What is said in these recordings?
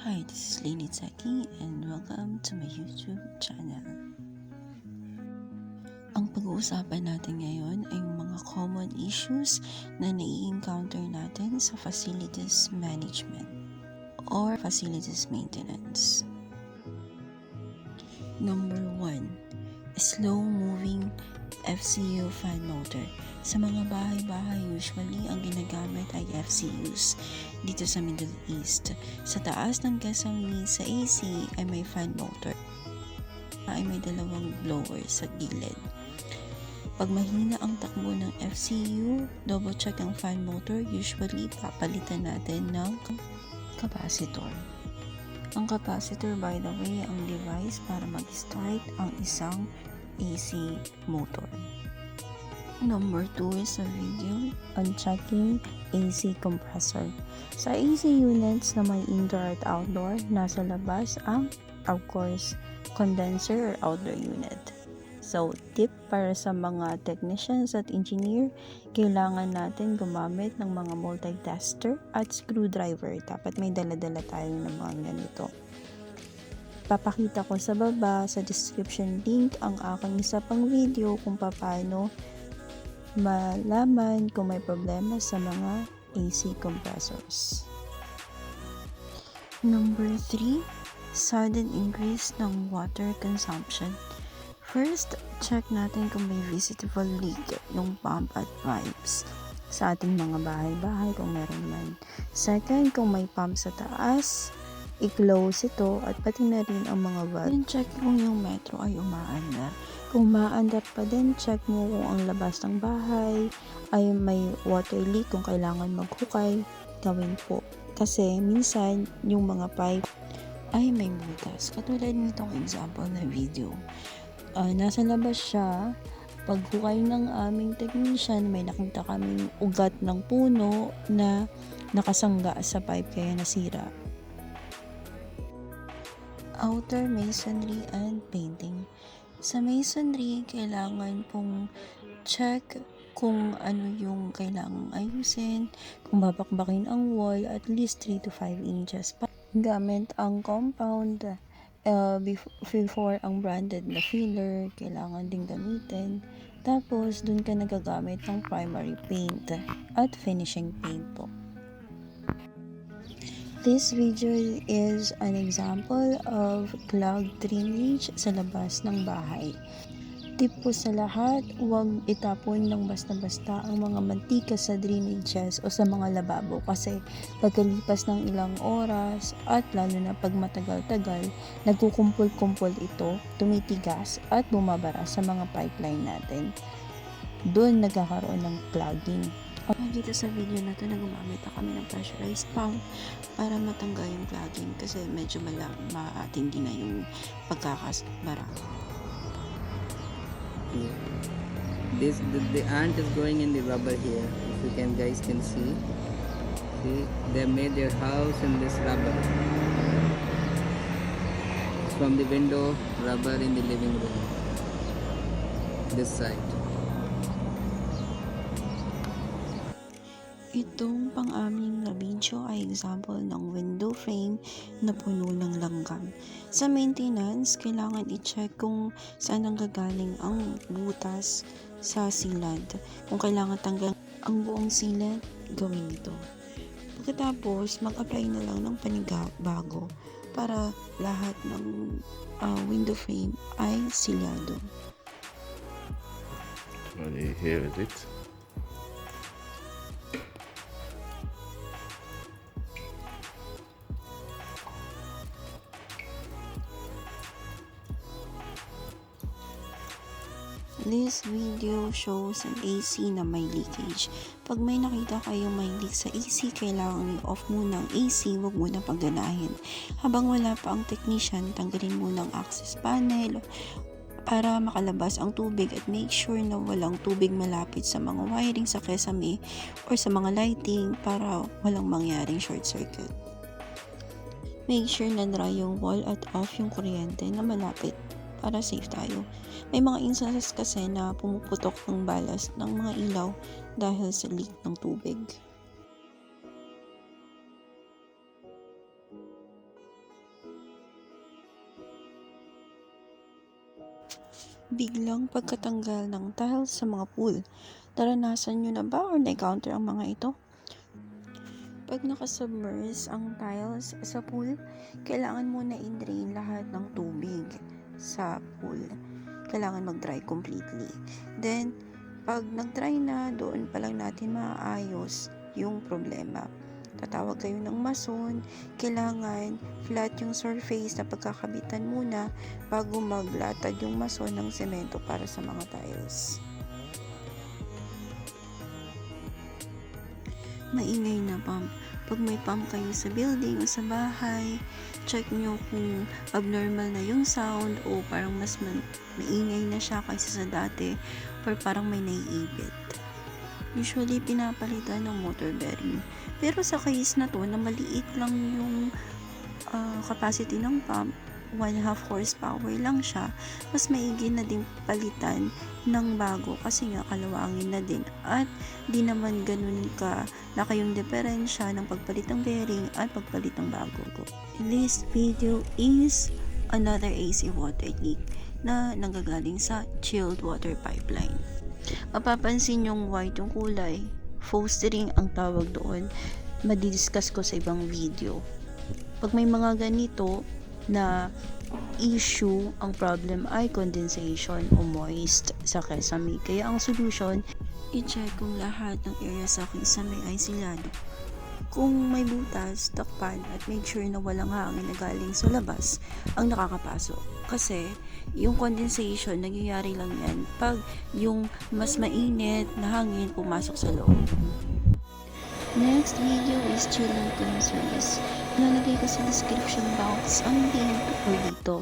Hi, this is Lini Zeki and welcome to my YouTube channel. Ang pag-uusapan natin ngayon ay yung mga common issues na nai-encounter natin sa facilities management or facilities maintenance. Number 1, slow-moving FCU fan motor. Sa mga bahay-bahay, usually ang ginagamit ay FCUs dito sa Middle East. Sa taas ng kesawi sa AC ay may fan motor ay may dalawang blower sa gilid. Pag mahina ang takbo ng FCU, double check ang fan motor, usually papalitan natin ng capacitor. Ang capacitor, by the way, ang device para mag-start ang isang AC motor. Number 2 is a video on checking AC compressor. Sa AC units na may indoor at outdoor, nasa labas ang, of course, condenser or outdoor unit. So, tip para sa mga technicians at engineer, kailangan natin gumamit ng mga multi-tester at screwdriver. Dapat may dala-dala tayo ng mga ganito. Papakita ko sa baba sa description link ang aking isa pang video kung paano malaman kung may problema sa mga AC compressors. Number 3, sudden increase ng water consumption. First, check natin kung may visible leak yung pump at pipes sa ating mga bahay-bahay kung meron man. Second, kung may pump sa taas, i-close ito at pati na rin ang mga valve. Then check kung yung metro ay umaandar. Kung maandar pa din, check mo kung ang labas ng bahay ay may water leak, kung kailangan maghukay, gawin po. Kasi minsan yung mga pipe ay may butas. Katulad nitong example na video. Nasa labas siya, paghukay ng aming technician, may nakita kaming ugat ng puno na nakasangga sa pipe kaya nasira. Outer masonry and painting. Sa masonry, kailangan pong check kung ano yung kailangang ayusin, kung babakbakin ang wall at least 3 to 5 inches pa. Gamit ang compound before ang branded na filler, kailangan din gamitin. Tapos, dun ka nagagamit ng primary paint at finishing paint po. This video is an example of clogged drainage sa labas ng bahay. Tip po sa lahat, huwag itapon ng basta-basta ang mga mantika sa drainages o sa mga lababo kasi pagkalipas ng ilang oras at lalo na pag matagal-tagal, nagkukumpul-kumpul ito, tumitigas at bumabara sa mga pipeline natin. Doon nagkakaroon ng clogging. Dito sa video na ito, gumamit na kami ng pressurized pump para matanggal yung clogging kasi medyo matindi na yung pagkakasbara. The ant is going in the rubber here. If you guys can see, they made their house in this rubber. From the window, rubber in the living room. This side. Itong pang-aming na video ay example ng window frame na puno ng langgam. Sa maintenance, kailangan i-check kung saan ang gagaling ang butas sa sealant. Kung kailangan tanggal ang buong sealant, gawin ito. Pagkatapos, mag-apply na lang ng panibago para lahat ng window frame ay silyado. Here is it. This video shows an AC na may leakage. Pag may nakita kayong may leak sa AC, kailangan i-off muna ang AC, wag muna pagganahin. Habang wala pa ang technician, tanggalin muna ang access panel para makalabas ang tubig at make sure na walang tubig malapit sa mga wiring sa kesame or sa mga lighting para walang mangyaring short circuit. Make sure na dry yung wall at off yung kuryente na malapit para safe tayo. May mga instances kasi na pumuputok ng balas ng mga ilaw dahil sa leak ng tubig. Biglang pagkatanggal ng tiles sa mga pool. Naranasan nyo na ba or na-encounter ang mga ito? Pag nakasubmerge ang tiles sa pool, kailangan muna i-drain lahat ng tubig sa pool. Kailangan mag-dry completely. Then, pag nag-dry na, doon pa lang natin maaayos yung problema. Tatawag kayo ng mason, kailangan flat yung surface na pagkakabitan muna bago maglatad yung mason ng semento para sa mga tiles. Maingay na pump. Pag may pump kayo sa building o sa bahay, check nyo kung abnormal na yung sound o parang mas maingay na siya kaysa sa dati or parang may naiibit. Usually, pinapalitan ng motor bearing. Pero sa case na to, na maliit lang yung capacity ng pump, 1/2 horsepower lang siya, mas maigi na din palitan ng bago kasi nga kalawangin na din at di naman ganun ka laki yung diferensya ng pagpalit ng bearing at pagpalit ng bago. This video is another AC water leak na nanggagaling sa chilled water pipeline. Mapapansin yung white yung kulay, fostering ang tawag doon, madidiscuss ko sa ibang video. Pag may mga ganito na issue, ang problem ay condensation o moist sa kesame. Kaya ang solution, i-check kung lahat ng area sa kesame ay silado. Kung may butas, takpan at make sure na walang hangin na galing sa labas ang nakakapasok. Kasi yung condensation, nangyayari lang yan pag yung mas mainit na hangin pumasok sa loob. Next video is chiller clean service. Ilalagay ko sa description box ang link or dito.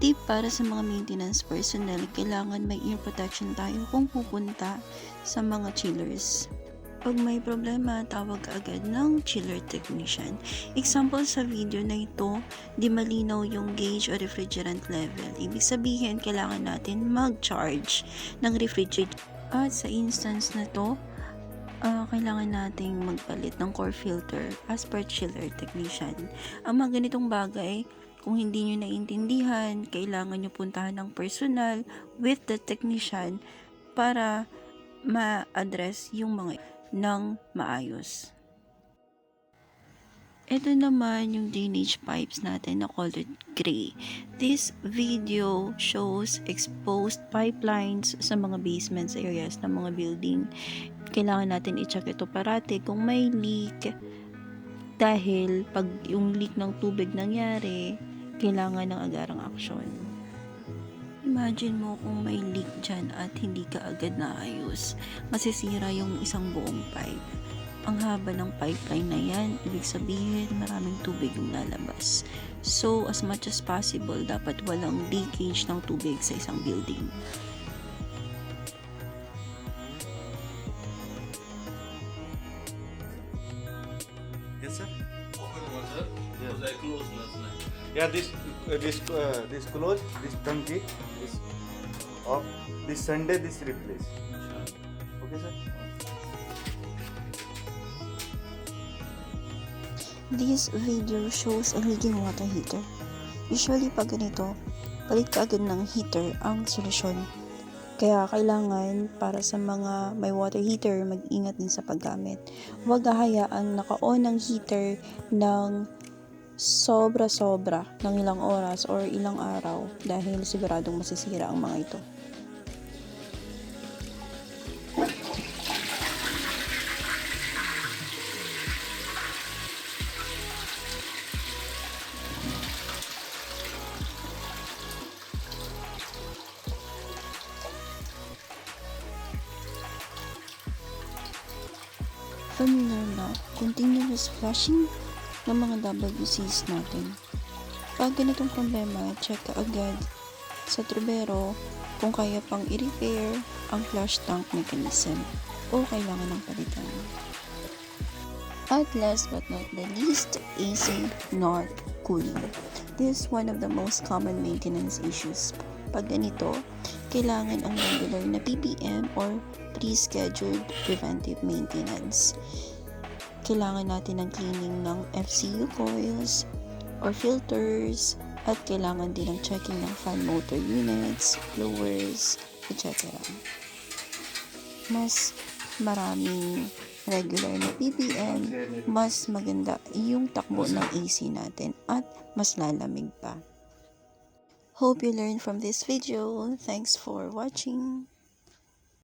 Tip para sa mga maintenance personnel, kailangan may ear protection tayo kung pupunta sa mga chillers. Pag may problema, tawag agad ng chiller technician. Example sa video na ito, di malinaw yung gauge o refrigerant level. Ibig sabihin, kailangan natin mag-charge ng refrigerant. At sa instance na to, kailangan nating magpalit ng core filter as per chiller technician. Ang mga ganitong bagay, kung hindi nyo naiintindihan, kailangan nyo puntahan ng personal with the technician para ma-address yung mga ng maayos. Ito naman yung drainage pipes natin na colored gray. This video shows exposed pipelines sa mga basements areas ng mga building. Kailangan natin i-check ito parati kung may leak. Dahil pag yung leak ng tubig nangyari, kailangan ng agarang aksyon. Imagine mo kung may leak dyan at hindi ka agad naayos. Masisira yung isang buong pipe. Ang haba ng pipeline na yan, ibig sabihin maraming tubig yung lalabas. So, as much as possible, dapat walang leakage ng tubig sa isang building. Yes, sir. Open one, sir. Yeah. Because I closed last night. Yeah, this close, this tanki is off. This Sunday, this replace. Okay, sir. This video shows a leaking water heater. Usually pag ganito, palit ka agad ng heater ang solusyon. Kaya kailangan para sa mga may water heater, mag-ingat din sa paggamit. Huwag hahayaang naka-on ng heater ng sobra-sobra ng ilang oras or ilang araw dahil siguradong masisira ang mga ito. Familiar na continuous flushing ng mga WCs natin. Pag ganitong problema, check ka agad sa trubero kung kaya pang i-repair ang flush tank mechanism o kailangan ng palitan. At last but not the least, AC not cooling. This is one of the most common maintenance issues. Pag ganito, kailangan ang regular na PPM or pre-scheduled preventive maintenance. Kailangan natin ng cleaning ng FCU coils or filters, At kailangan din ng checking ng fan motor units, blowers, etc. Mas maraming regular na PPM, mas maganda yung takbo ng AC natin at mas lalamig pa. Hope you learned from this video. Thanks for watching.